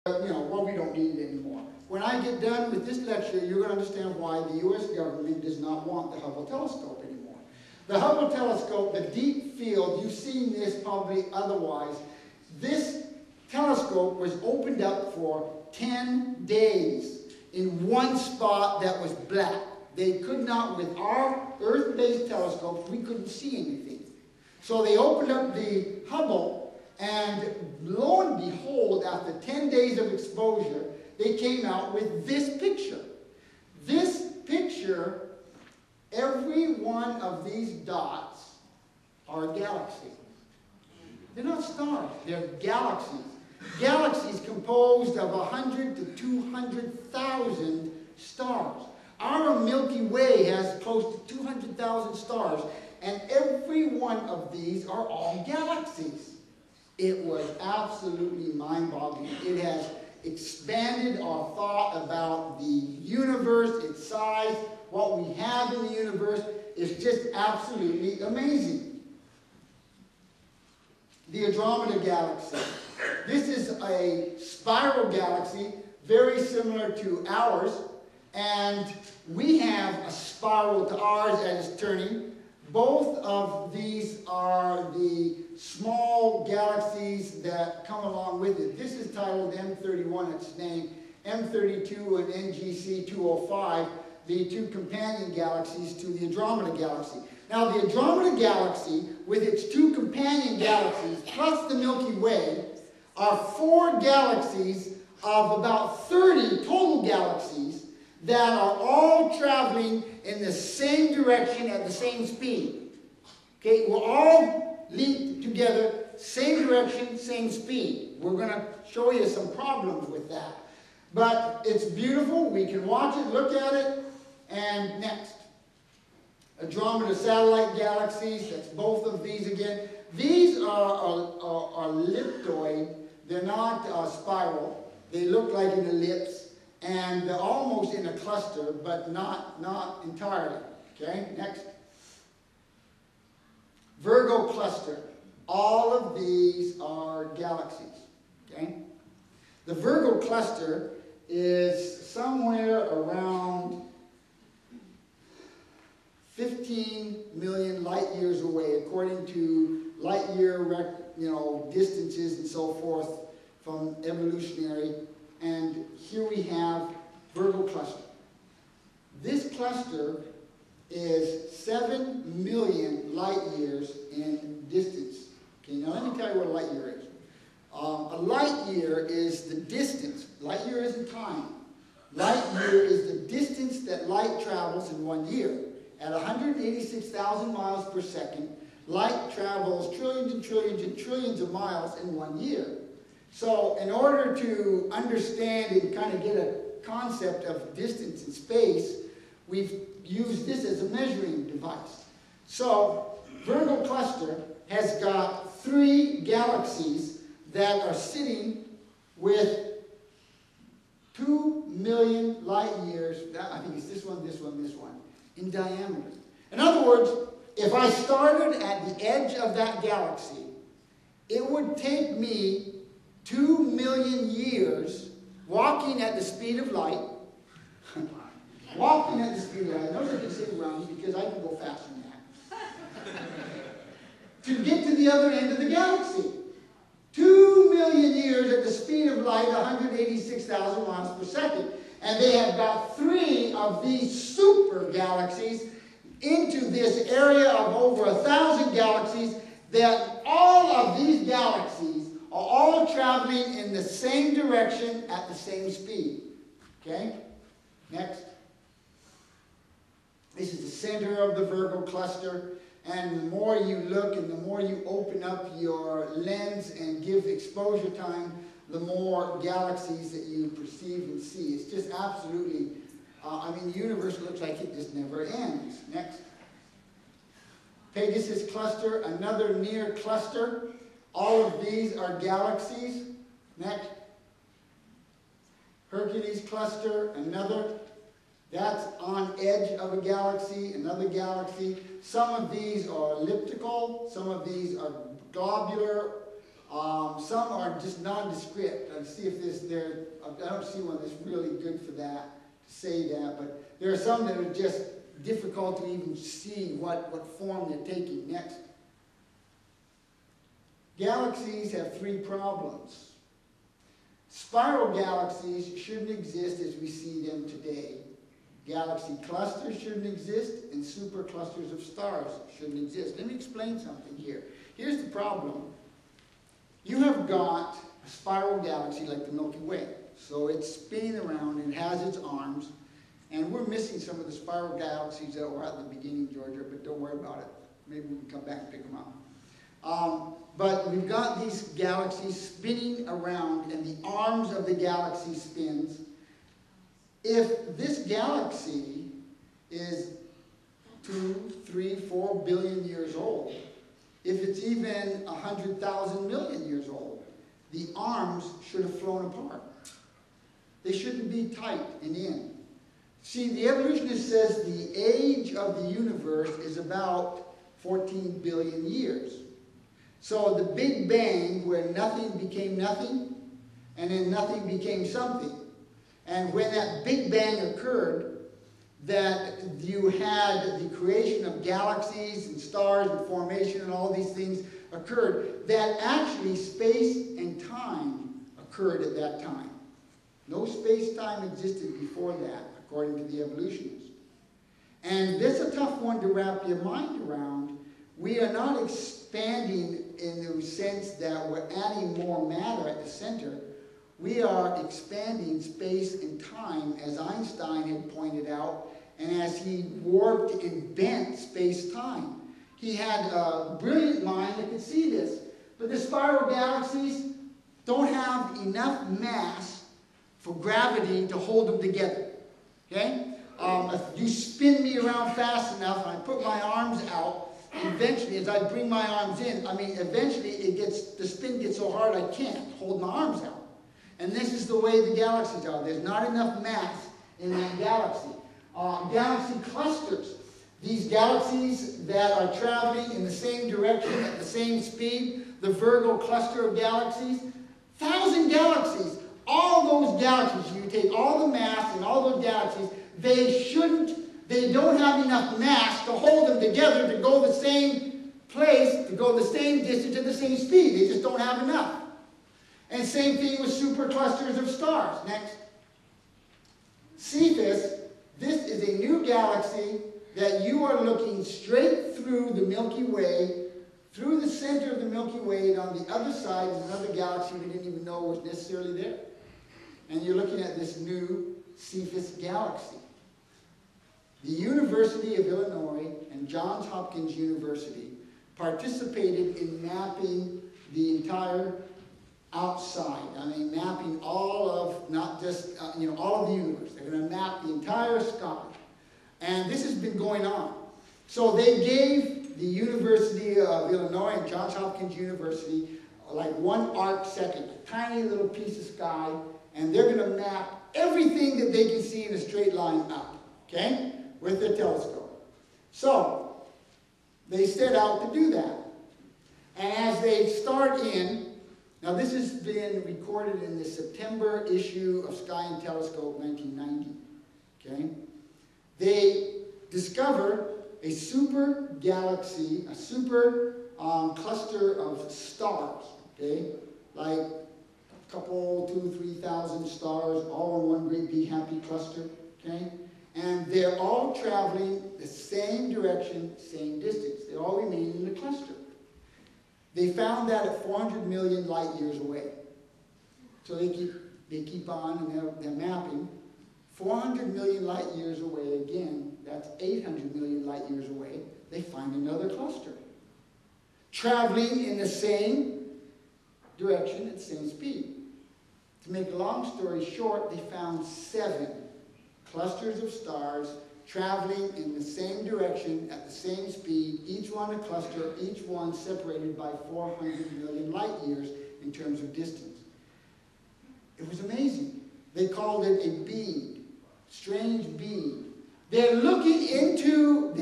well, we don't need it anymore. When I get done with this lecture, you're going to understand why the U.S. government does not want the Hubble telescope anymore. The Hubble telescope, the deep field, you've seen this probably otherwise. This telescope was opened up for 10 days in one spot that was black. They could not, with our Earth-based telescopes, we couldn't see anything. So they opened up the Hubble, and lo and behold, after 10 days of exposure, they came out with this picture. This picture, every one of these dots are a galaxy. They're not stars, they're galaxies. Galaxies composed of 100 to 200,000 stars. Our Milky Way has close to 200,000 stars, and every one of these are all galaxies. It was absolutely mind-boggling. It has expanded our thought about the universe, its size, what we have in the universe is just absolutely amazing. The Andromeda Galaxy. This is a spiral galaxy, very similar to ours, and we have a spiral to ours as it's turning. Both of these are the small galaxies that come along with it. This is titled M31, its name, M32 and NGC 205, the two companion galaxies to the Andromeda Galaxy. Now the Andromeda Galaxy, with its two companion galaxies, plus the Milky Way, are 4 galaxies of about 30 total galaxies that are all traveling in the same direction at the same speed. Okay, we're all linked together, same direction, same speed. We're going to show you some problems with that. But it's beautiful. We can watch it, look at it, and next. Andromeda satellite galaxies, that's both of these again. These are elliptoid. They're not spiral. They look like an ellipse. And they're almost in a cluster, but not entirely. Okay, next. Virgo cluster. All of these are galaxies. Okay? The Virgo cluster is somewhere around 15 million light years away, according to light year distances and so forth from evolutionary. And here we have Virgo cluster. This cluster is 7 million light years in distance. Okay, now let me tell you what a light year is. A light year is the distance. Light year isn't time. Light year is the distance that light travels in 1 year. At 186,000 miles per second, light travels trillions and trillions and trillions of miles in 1 year. So in order to understand and kind of get a concept of distance and space, we've used this as a measuring device. So Virgo cluster has got 3 galaxies that are sitting with 2 million light years, I think it's this one, this one, this one, in diameter. In other words, if I started at the edge of that galaxy, it would take me 2 million years walking at the speed of light. Walking at the speed of light. Notice I can sit around you because I can go faster than that. To get to the other end of the galaxy. 2 million years at the speed of light, 186,000 miles per second. And they have got 3 of these super galaxies into this area of over 1,000 galaxies, that all of these galaxies are all traveling in the same direction at the same speed. Okay? Next. This is the center of the Virgo cluster. And the more you look and the more you open up your lens and give exposure time, the more galaxies that you perceive and see. It's just absolutely, the universe looks like it just never ends. Next. Pegasus cluster, another near cluster. All of these are galaxies. Next. Hercules cluster, another. That's on edge of a galaxy, another galaxy. Some of these are elliptical, some of these are globular, Some are just nondescript. I see if I don't see one that's really good for that, to say that, but there are some that are just difficult to even see what form they're taking. Next. Galaxies have three problems. Spiral galaxies shouldn't exist as we see them today. Galaxy clusters shouldn't exist, and superclusters of stars shouldn't exist. Let me explain something here. Here's the problem. You have got a spiral galaxy like the Milky Way. So it's spinning around and it has its arms. And we're missing some of the spiral galaxies that were at the beginning, Georgia, but don't worry about it. Maybe we can come back and pick them up. But we've got these galaxies spinning around, and the arms of the galaxy spins. If this galaxy is 2, 3, 4 billion years old, if it's even 100,000 million years old, the arms should have flown apart. They shouldn't be tight and in. See, the evolutionist says the age of the universe is about 14 billion years. So the Big Bang, where nothing became nothing, and then nothing became something. And when that Big Bang occurred, that you had the creation of galaxies and stars and formation and all these things occurred, that actually space and time occurred at that time. No space-time existed before that, according to the evolutionists. And this is a tough one to wrap your mind around. We are not expanding in the sense that we're adding more matter at the center. We are expanding space and time, as Einstein had pointed out, and as he warped and bent space-time. He had a brilliant mind that could see this. But the spiral galaxies don't have enough mass for gravity to hold them together. Okay? If you spin me around fast enough and I put my arms out, eventually, as I bring my arms in, eventually the spin gets so hard I can't hold my arms out. And this is the way the galaxies are. There's not enough mass in that galaxy. Galaxy clusters. These galaxies that are traveling in the same direction at the same speed, the Virgo cluster of galaxies, 1,000 galaxies. All those galaxies, you take all the mass and all those galaxies, they don't have enough mass to hold them together to go the same place, to go the same distance at the same speed. They just don't have enough. And same thing with superclusters of stars. Next. Cephus, this is a new galaxy that you are looking straight through the Milky Way, through the center of the Milky Way, and on the other side is another galaxy we didn't even know was necessarily there. And you're looking at this new Cephus galaxy. The University of Illinois and Johns Hopkins University participated in mapping the entire outside. Mapping all of, not just, all of the universe. They're going to map the entire sky. And this has been going on. So they gave the University of Illinois and Johns Hopkins University like 1 arc second, a tiny little piece of sky, and they're going to map everything that they can see in a straight line up, okay, with their telescope. So they set out to do that. And as they start in, now this has been recorded in the September issue of Sky and Telescope 1990, okay? They discover a super galaxy, a super cluster of stars, okay? Like a couple, 2,000, 3,000 stars, all in one great big happy cluster, okay? And they're all traveling the same direction, same distance. They all remain in the cluster. They found that at 400 million light years away. So they keep on and they're mapping. 400 million light years away again, that's 800 million light years away, they find another cluster. Traveling in the same direction at the same speed. To make a long story short, they found 7 clusters of stars traveling in the same direction at the same speed, each one a cluster, each one separated by 400 million light years in terms of distance. It was amazing. They called it a being, strange being. They're looking into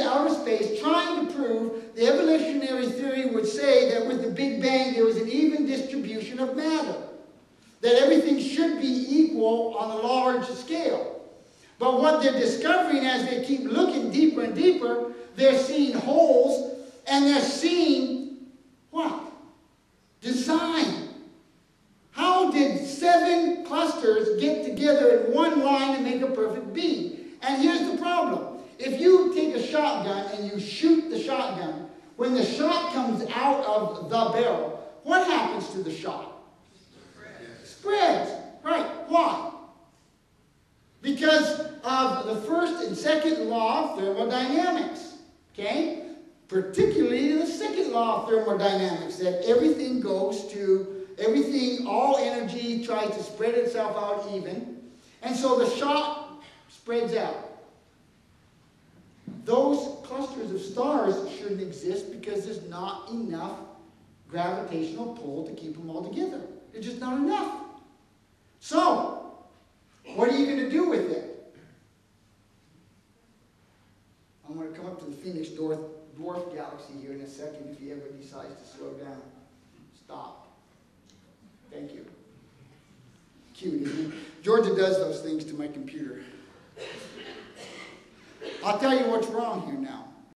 outer space, trying to prove the evolutionary theory would say that with the Big Bang there was an even distribution of matter, that everything should be equal on a large scale. But what they're discovering as they keep looking deeper and deeper, they're seeing holes, and they're seeing what? Design. How did 7 clusters get together in one line and make a perfect beam? And here's the problem. If you take a shotgun and you shoot the shotgun, when the shot comes out of the barrel, what happens to the shot? Spreads. Right. Why? Because of the first and second law of thermodynamics. Okay? Particularly the second law of thermodynamics, that everything all energy tries to spread itself out even. And so the shot spreads out. Those clusters of stars shouldn't exist because there's not enough gravitational pull to keep them all together. There's just not enough. So, what are you going to do with it? I'm going to come up to the Phoenix dwarf galaxy here in a second if he ever decides to slow down. Stop. Thank you. Cute, isn't it? Georgia does those things to my computer. I'll tell you what's wrong here now.